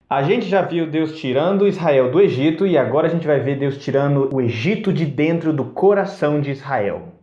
A gente já viu Deus tirando Israel do Egito e agora a gente vai ver Deus tirando o Egito de dentro do coração de Israel.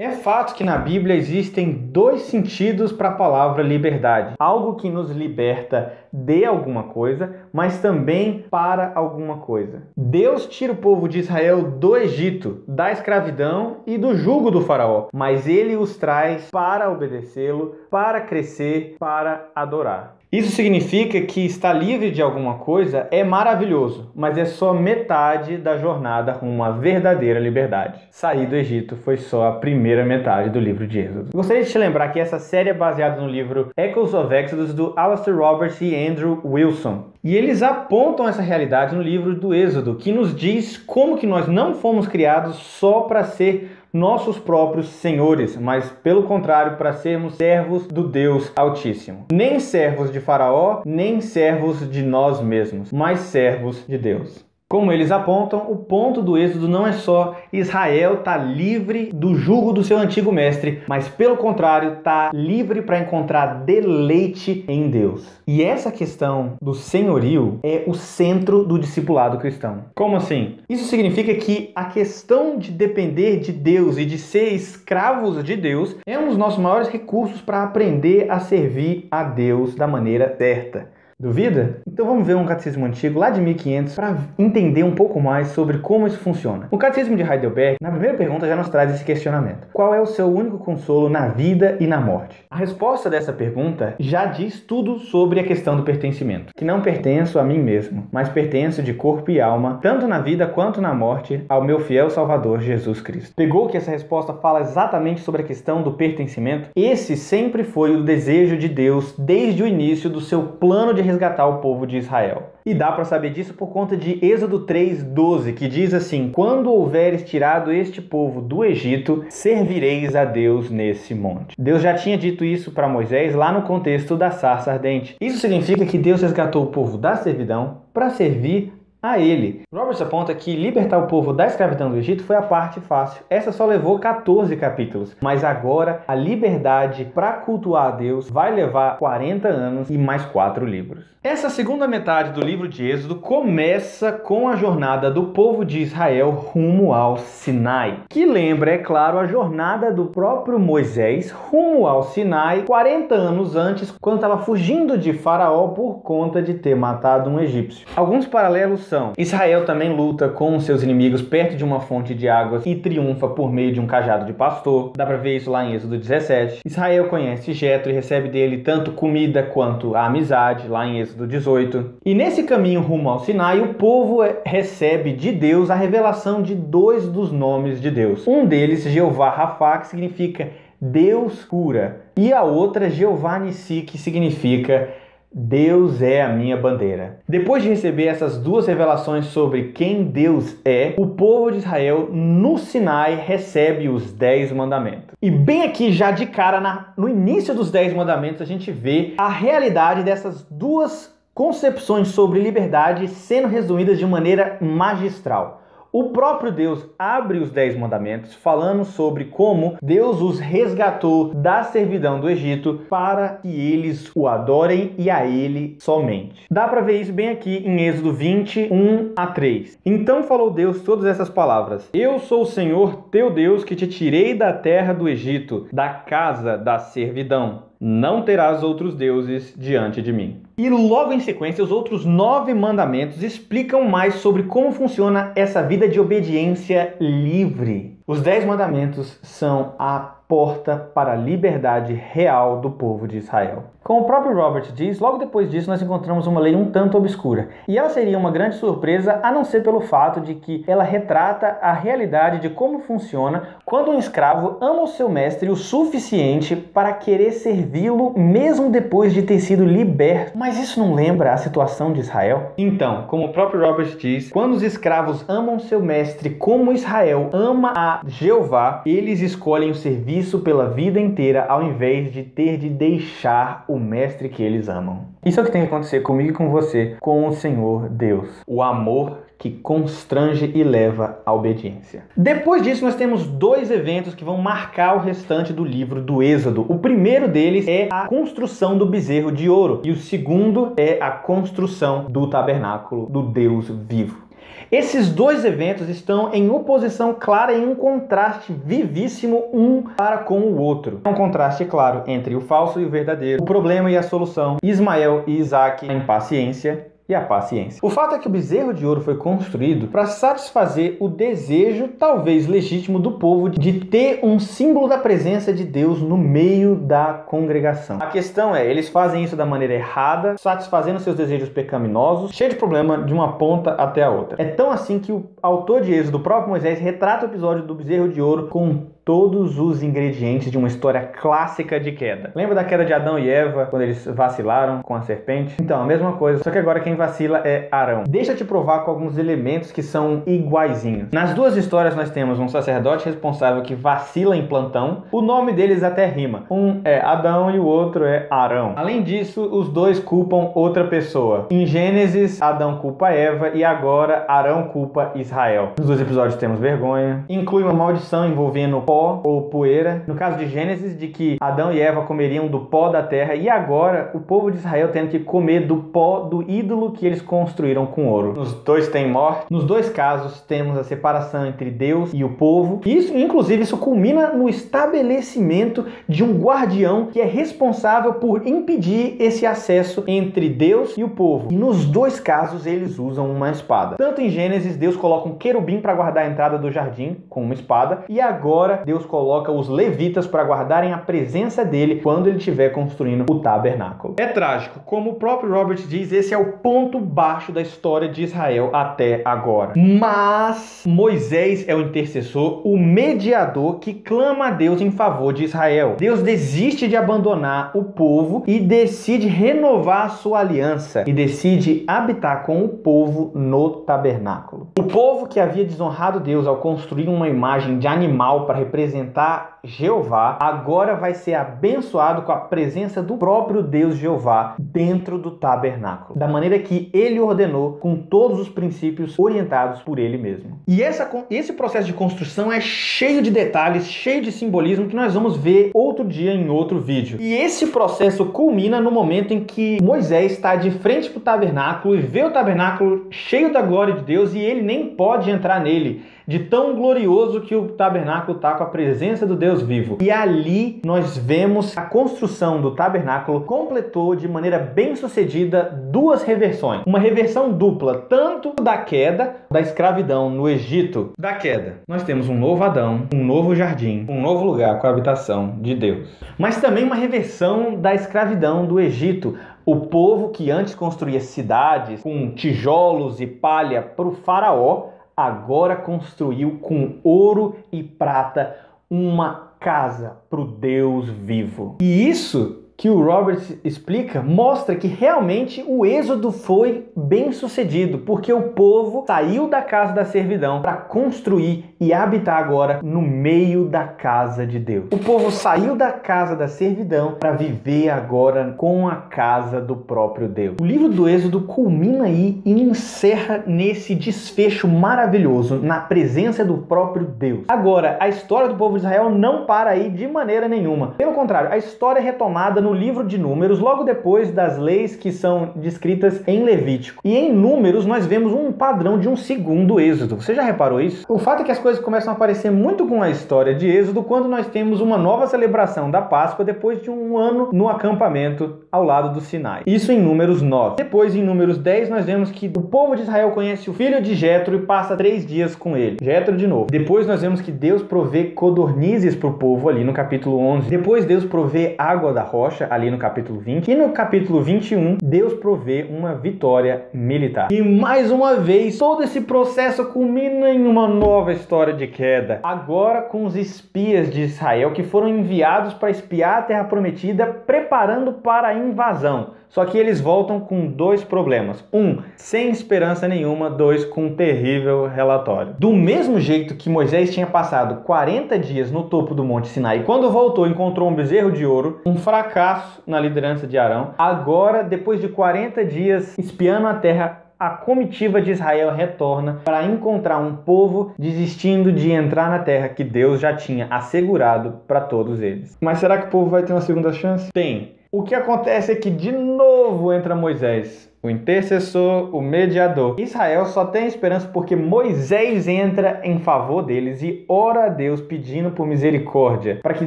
É fato que na Bíblia existem dois sentidos para a palavra liberdade. Algo que nos liberta de alguma coisa, mas também para alguma coisa. Deus tira o povo de Israel do Egito, da escravidão e do jugo do faraó, mas ele os traz para obedecê-lo, para crescer, para adorar. Isso significa que estar livre de alguma coisa é maravilhoso, mas é só metade da jornada rumo à verdadeira liberdade. Sair do Egito foi só a primeira metade do livro de Êxodo. Gostaria de te lembrar que essa série é baseada no livro Echoes of Exodus do Alastair Roberts e Andrew Wilson. E eles apontam essa realidade no livro do Êxodo, que nos diz como que nós não fomos criados só para ser nossos próprios senhores, mas pelo contrário, para sermos servos do Deus Altíssimo. Nem servos de Faraó, nem servos de nós mesmos, mas servos de Deus. Como eles apontam, o ponto do Êxodo não é só Israel estar livre do jugo do seu antigo mestre, mas pelo contrário, estar livre para encontrar deleite em Deus. E essa questão do senhorio é o centro do discipulado cristão. Como assim? Isso significa que a questão de depender de Deus e de ser escravos de Deus é um dos nossos maiores recursos para aprender a servir a Deus da maneira certa. Duvida? Então vamos ver um catecismo antigo lá de 1500 para entender um pouco mais sobre como isso funciona. O catecismo de Heidelberg, na primeira pergunta, já nos traz esse questionamento. Qual é o seu único consolo na vida e na morte? A resposta dessa pergunta já diz tudo sobre a questão do pertencimento. Que não pertenço a mim mesmo, mas pertenço de corpo e alma, tanto na vida quanto na morte, ao meu fiel Salvador Jesus Cristo. Pegou que essa resposta fala exatamente sobre a questão do pertencimento? Esse sempre foi o desejo de Deus desde o início do seu plano de resgatar o povo de Israel. E dá para saber disso por conta de Êxodo 3:12, que diz assim: quando houveres tirado este povo do Egito, servireis a Deus nesse monte. Deus já tinha dito isso para Moisés lá no contexto da sarça ardente. Isso significa que Deus resgatou o povo da servidão para servir a ele. Roberts aponta que libertar o povo da escravidão do Egito foi a parte fácil. Essa só levou 14 capítulos. Mas agora a liberdade para cultuar a Deus vai levar 40 anos e mais 4 livros. Essa segunda metade do livro de Êxodo começa com a jornada do povo de Israel rumo ao Sinai, que lembra, é claro, a jornada do próprio Moisés rumo ao Sinai 40 anos antes, quando estava fugindo de Faraó por conta de ter matado um egípcio. Alguns paralelos são: Israel também luta com seus inimigos perto de uma fonte de águas e triunfa por meio de um cajado de pastor. Dá para ver isso lá em Êxodo 17. Israel conhece Jetro e recebe dele tanto comida quanto a amizade, lá em Êxodo 18. E nesse caminho rumo ao Sinai, o povo recebe de Deus a revelação de dois dos nomes de Deus. Um deles, Jeová Rafá, que significa Deus cura, e a outra, Jeová Nissi, que significa Deus é a minha bandeira. Depois de receber essas duas revelações sobre quem Deus é, o povo de Israel no Sinai recebe os 10 mandamentos. E bem aqui, já de cara, no início dos 10 mandamentos, a gente vê a realidade dessas duas concepções sobre liberdade sendo resumidas de maneira magistral. O próprio Deus abre os 10 mandamentos falando sobre como Deus os resgatou da servidão do Egito para que eles o adorem e a Ele somente. Dá para ver isso bem aqui em Êxodo 20:1-3. Então falou Deus todas essas palavras: Eu sou o Senhor teu Deus que te tirei da terra do Egito, da casa da servidão. Não terás outros deuses diante de mim. E logo em sequência, os outros 9 mandamentos explicam mais sobre como funciona essa vida de obediência livre. Os 10 mandamentos são a porta para a liberdade real do povo de Israel. Como o próprio Robert diz, logo depois disso nós encontramos uma lei um tanto obscura. E ela seria uma grande surpresa, a não ser pelo fato de que ela retrata a realidade de como funciona quando um escravo ama o seu mestre o suficiente para querer servi-lo mesmo depois de ter sido liberto. Mas isso não lembra a situação de Israel? Então, como o próprio Robert diz, quando os escravos amam seu mestre como Israel ama a Jeová, eles escolhem o serviço isso pela vida inteira ao invés de ter de deixar o mestre que eles amam. Isso é o que tem que acontecer comigo e com você, com o Senhor Deus. O amor que constrange e leva à obediência. Depois disso, nós temos dois eventos que vão marcar o restante do livro do Êxodo. O primeiro deles é a construção do bezerro de ouro e o segundo é a construção do tabernáculo do Deus vivo. Esses dois eventos estão em oposição clara e em um contraste vivíssimo um para com o outro. É um contraste claro entre o falso e o verdadeiro, o problema e a solução, Ismael e Isaac, a impaciência e a paciência. O fato é que o bezerro de ouro foi construído para satisfazer o desejo, talvez legítimo, do povo de ter um símbolo da presença de Deus no meio da congregação. A questão é, eles fazem isso da maneira errada, satisfazendo seus desejos pecaminosos, cheio de problema de uma ponta até a outra. É tão assim que o autor de Êxodo, o próprio Moisés, retrata o episódio do bezerro de ouro com todos os ingredientes de uma história clássica de queda. Lembra da queda de Adão e Eva, quando eles vacilaram com a serpente? Então, a mesma coisa, só que agora quem vacila é Arão. Deixa eu te provar com alguns elementos que são iguaizinhos. Nas duas histórias nós temos um sacerdote responsável que vacila em plantão. O nome deles até rima. Um é Adão e o outro é Arão. Além disso, os dois culpam outra pessoa. Em Gênesis, Adão culpa Eva e agora Arão culpa Israel. Nos dois episódios temos vergonha. Inclui uma maldição envolvendo pó ou poeira. No caso de Gênesis, de que Adão e Eva comeriam do pó da terra e agora o povo de Israel tendo que comer do pó do ídolo que eles construíram com ouro. Nos dois tem morte. Nos dois casos temos a separação entre Deus e o povo. Isso, inclusive, isso culmina no estabelecimento de um guardião que é responsável por impedir esse acesso entre Deus e o povo. E nos dois casos eles usam uma espada. Tanto em Gênesis, Deus coloca um querubim para guardar a entrada do jardim com uma espada e agora Deus coloca os levitas para guardarem a presença dele quando ele estiver construindo o tabernáculo. É trágico. Como o próprio Robert diz, esse é o ponto baixo da história de Israel até agora. Mas Moisés é o intercessor, o mediador que clama a Deus em favor de Israel. Deus desiste de abandonar o povo e decide renovar a sua aliança e decide habitar com o povo no tabernáculo. O povo que havia desonrado Deus ao construir uma imagem de animal para representar Jeová, agora vai ser abençoado com a presença do próprio Deus Jeová dentro do tabernáculo, da maneira que ele ordenou, com todos os princípios orientados por ele mesmo. E esse processo de construção é cheio de detalhes, cheio de simbolismo que nós vamos ver outro dia em outro vídeo. E esse processo culmina no momento em que Moisés está de frente para o tabernáculo e vê o tabernáculo cheio da glória de Deus e ele nem pode entrar nele, de tão glorioso que o tabernáculo está com a presença do Deus vivo. E ali nós vemos a construção do tabernáculo completou de maneira bem sucedida duas reversões. Uma reversão dupla, tanto da queda, da escravidão no Egito. Da queda, nós temos um novo Adão, um novo jardim, um novo lugar com a habitação de Deus. Mas também uma reversão da escravidão do Egito. O povo que antes construía cidades com tijolos e palha para o faraó, agora construiu com ouro e prata uma casa para o Deus vivo. E isso que o Robert explica mostra que realmente o êxodo foi bem sucedido, porque o povo saiu da casa da servidão para construir e habitar agora no meio da casa de Deus. O povo saiu da casa da servidão para viver agora com a casa do próprio Deus. O livro do Êxodo culmina aí e encerra nesse desfecho maravilhoso, na presença do próprio Deus. Agora, a história do povo de Israel não para aí de maneira nenhuma. Pelo contrário, a história é retomada no livro de Números, logo depois das leis que são descritas em Levítico. E em Números nós vemos um padrão de um segundo Êxodo. Você já reparou isso? O fato é que as coisas começam a aparecer muito com a história de Êxodo quando nós temos uma nova celebração da Páscoa depois de um ano no acampamento ao lado do Sinai. Isso em Números 9. Depois, em Números 10, nós vemos que o povo de Israel conhece o filho de Jetro e passa 3 dias com ele. Jetro de novo. Depois nós vemos que Deus provê codornizes para o povo ali no capítulo 11. Depois Deus provê água da rocha. rocha, ali no capítulo 20. E no capítulo 21, Deus provê uma vitória militar. E mais uma vez, todo esse processo culmina em uma nova história de queda. Agora com os espias de Israel que foram enviados para espiar a Terra Prometida, preparando para a invasão. Só que eles voltam com dois problemas. Um, sem esperança nenhuma. Dois, com um terrível relatório. Do mesmo jeito que Moisés tinha passado 40 dias no topo do Monte Sinai, e quando voltou encontrou um bezerro de ouro, um fracasso na liderança de Arão. Agora, depois de 40 dias espiando a terra, a comitiva de Israel retorna para encontrar um povo desistindo de entrar na terra que Deus já tinha assegurado para todos eles. Mas será que o povo vai ter uma segunda chance? Tem. O que acontece é que de novo entra Moisés, o intercessor, o mediador. Israel só tem esperança porque Moisés entra em favor deles e ora a Deus pedindo por misericórdia, para que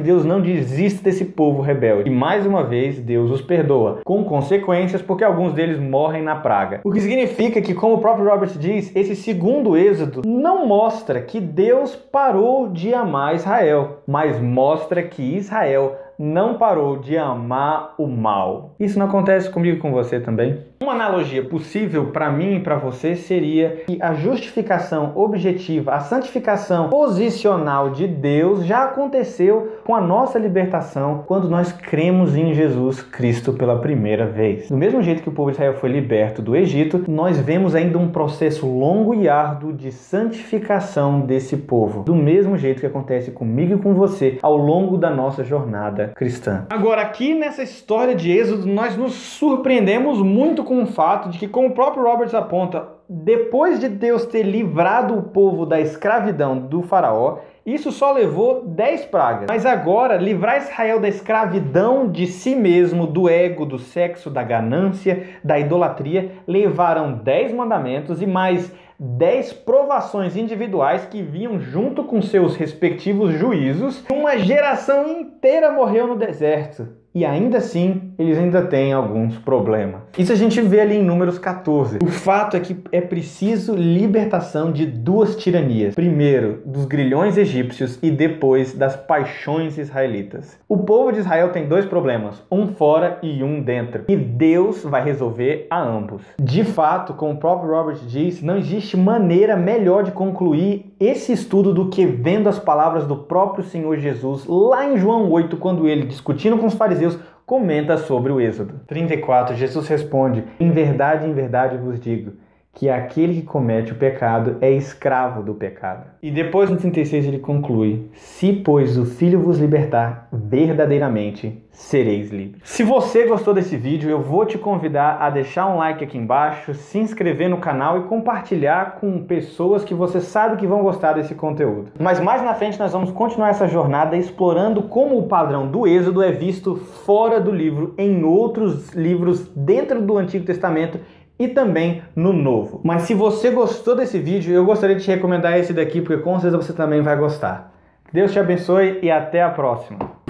Deus não desista desse povo rebelde. E mais uma vez Deus os perdoa, com consequências, porque alguns deles morrem na praga. O que significa que, como o próprio Robert diz, esse segundo êxodo não mostra que Deus parou de amar Israel, mas mostra que Israel não parou de amar o mal. Isso não acontece comigo e com você também? Uma analogia possível para mim e para você seria que a justificação objetiva, a santificação posicional de Deus já aconteceu com a nossa libertação quando nós cremos em Jesus Cristo pela primeira vez. Do mesmo jeito que o povo de Israel foi liberto do Egito, nós vemos ainda um processo longo e árduo de santificação desse povo. Do mesmo jeito que acontece comigo e com você ao longo da nossa jornada cristã. Agora, aqui nessa história de Êxodo, nós nos surpreendemos muito com o fato de que, como o próprio Roberts aponta, depois de Deus ter livrado o povo da escravidão do faraó, isso só levou 10 pragas. Mas agora, livrar Israel da escravidão de si mesmo, do ego, do sexo, da ganância, da idolatria, levaram 10 mandamentos e mais 10 provações individuais que vinham junto com seus respectivos juízos. Uma geração inteira morreu no deserto. E ainda assim, eles ainda têm alguns problemas. Isso a gente vê ali em Números 14. O fato é que é preciso libertação de duas tiranias. Primeiro, dos grilhões egípcios e depois das paixões israelitas. O povo de Israel tem dois problemas, um fora e um dentro. E Deus vai resolver a ambos. De fato, como o próprio Robert diz, não existe maneira melhor de concluir esse estudo do que vendo as palavras do próprio Senhor Jesus lá em João 8, quando ele, discutindo com os fariseus, comenta sobre o Êxodo. 34, Jesus responde: em verdade vos digo, que aquele que comete o pecado é escravo do pecado. E depois no 36 ele conclui: se pois o Filho vos libertar, verdadeiramente sereis livres. Se você gostou desse vídeo, eu vou te convidar a deixar um like aqui embaixo, se inscrever no canal e compartilhar com pessoas que você sabe que vão gostar desse conteúdo. Mas mais na frente nós vamos continuar essa jornada explorando como o padrão do Êxodo é visto fora do livro, em outros livros dentro do Antigo Testamento e também no Novo. Mas se você gostou desse vídeo, eu gostaria de te recomendar esse daqui, porque com certeza você também vai gostar. Deus te abençoe e até a próxima.